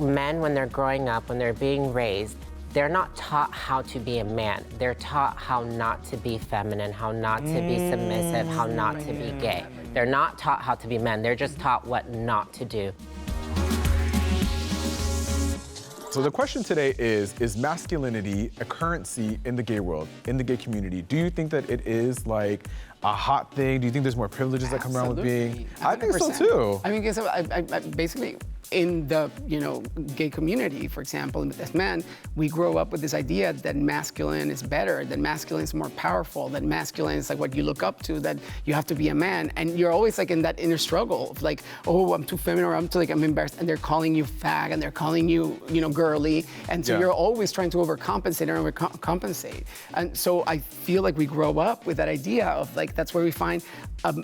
men, when they're growing up, when they're being raised, they're not taught how to be a man. They're taught how not to be feminine, how not to be submissive, how not to be gay. They're not taught how to be men. They're just taught what not to do. So the question today is masculinity a currency in the gay world, in the gay community? Do you think that it is like a hot thing? Do you think there's more privileges that come around with being? 100%. I think so too. I mean, because I basically, in the gay community, for example, as men, we grow up with this idea that masculine is better, that masculine is more powerful, that masculine is like what you look up to, that you have to be a man, and you're always like in that inner struggle of like, oh, I'm too feminine, or I'm embarrassed, and they're calling you fag, and they're calling you, girly, and so you're always trying to overcompensate and overcompensate, and so I feel like we grow up with that idea of like that's where we find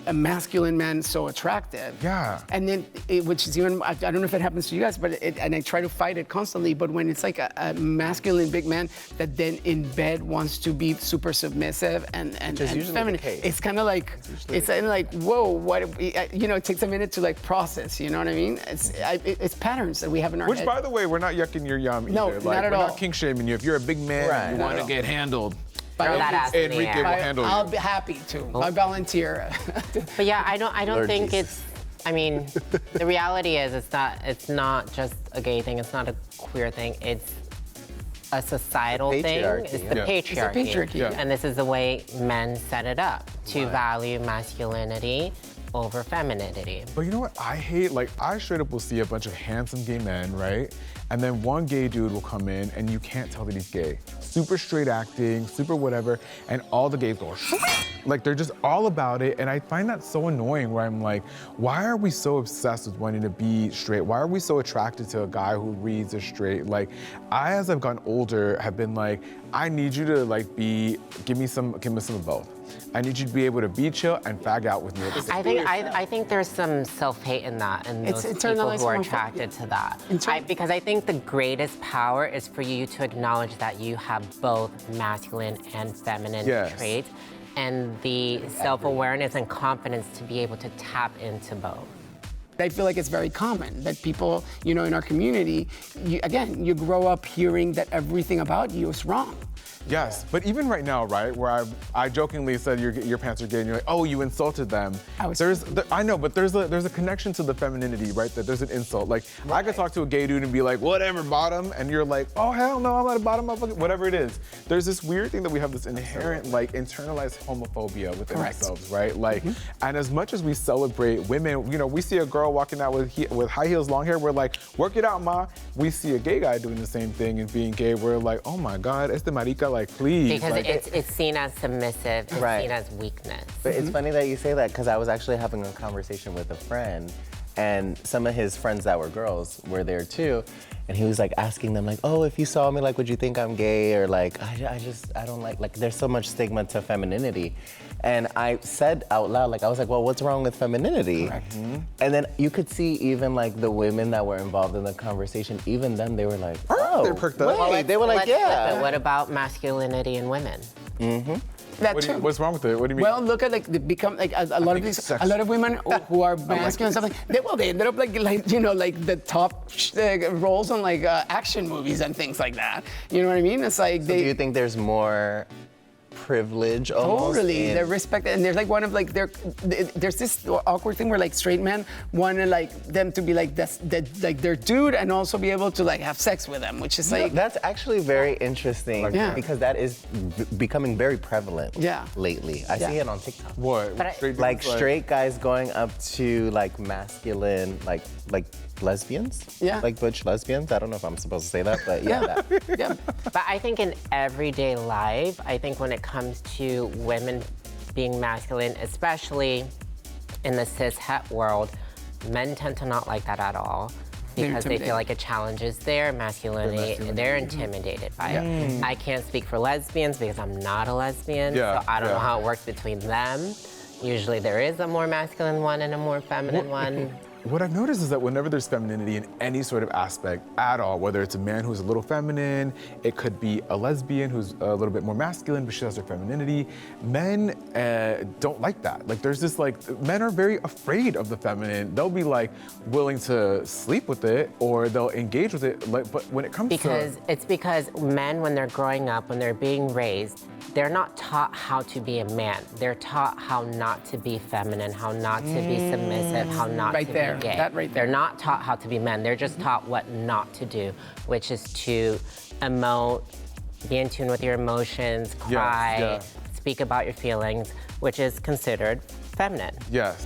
a masculine man so attractive. Yeah. And then, which is even, I don't know if it happens to you guys, but and I try to fight it constantly, but when it's like a masculine big man that then in bed wants to be super submissive and feminine, it's kind of like, it's kind of like, whoa, what, it takes a minute to like process, you know what I mean? It's patterns that we have in our head. Which, by the way, we're not yucking your yum either. No, like, not at we're all. not kink shaming you. If you're a big man and you want to get handled, Throw that ass in the Enrique air. will handle you. I'll be happy to. I volunteer. But yeah, I don't think it's. I mean, the reality is it's not just a gay thing. It's not a queer thing. It's a societal thing. It's the patriarchy. It's the patriarchy. Yeah. And this is the way men set it up to value masculinity over femininity. But you know what I hate? Like, I straight up will see a bunch of handsome gay men, right? And then one gay dude will come in and you can't tell that he's gay. Super straight acting, super whatever, and all the gays go, like they're just all about it. And I find that so annoying where I'm like, why are we so obsessed with wanting to be straight? Why are we so attracted to a guy who reads as straight? Like, I, as I've gotten older, have been like, I need you to like give me some of both. I need you to be able to be chill and fag out with me. I think there's some self-hate in that, and those people who are attracted to that. Because I think the greatest power is for you to acknowledge that you have both masculine and feminine traits, and the self-awareness and confidence to be able to tap into both. I feel like it's very common that people, in our community, you grow up hearing that everything about you is wrong. Yes, but even right now, right, where I jokingly said your pants are gay, and you're like, oh, you insulted them. I know, but there's a connection to the femininity, right? That there's an insult. Like, I could talk to a gay dude and be like, whatever, bottom, and you're like, oh, hell no, I'm not a bottom, motherfucker, whatever it is. There's this weird thing that we have this inherent, like, internalized homophobia within ourselves, right? Like, and as much as we celebrate women, we see a girl walking out with high heels, long hair, we're like, work it out, ma. We see a gay guy doing the same thing and being gay, we're like, oh my God, it's the marica, like, please. Because like, it's seen as submissive, it's seen as weakness. But it's funny that you say that, because I was actually having a conversation with a friend, and some of his friends that were girls were there too, and he was like asking them like, oh, if you saw me, like, would you think I'm gay? Or like, I don't like, there's so much stigma to femininity. And I said out loud, like, I was like, well, what's wrong with femininity? And then you could see even like the women that were involved in the conversation, even them, they were like, oh, they perked up. Wait, they were like, yeah. What about masculinity in women? What's wrong with it? What do you mean? Well, look at a lot of women who are masculine and stuff they ended up like the top roles on like action movies and things like that. You know what I mean? It's like do you think there's more privilege almost? Totally, they're respected, and there's like one of like there's this awkward thing where like straight men want to like them to be like like their dude and also be able to like have sex with them, which is like that's actually very interesting because that is becoming very prevalent lately. I see it on TikTok. What? Straight guys going up to like masculine like lesbians? Yeah. Like butch lesbians? I don't know if I'm supposed to say that, but yeah. But I think in everyday life, I think when it comes to women being masculine, especially in the cis-het world, men tend to not like that at all because they feel like it challenges their masculinity. They're intimidated by it. I can't speak for lesbians because I'm not a lesbian, so I don't know how it works between them. Usually there is a more masculine one and a more feminine one. what I've noticed is that whenever there's femininity in any sort of aspect at all, whether it's a man who's a little feminine, it could be a lesbian who's a little bit more masculine, but she has her femininity, men don't like that. Like there's this men are very afraid of the feminine. They'll be like willing to sleep with it or they'll engage with it, but when it comes It's because men, when they're growing up, when they're being raised, they're not taught how to be a man. They're taught how not to be feminine, how not to be submissive, how not to be gay. That right there. They're not taught how to be men. They're just taught what not to do, which is to emote, be in tune with your emotions, cry, speak about your feelings, which is considered feminine. Yes.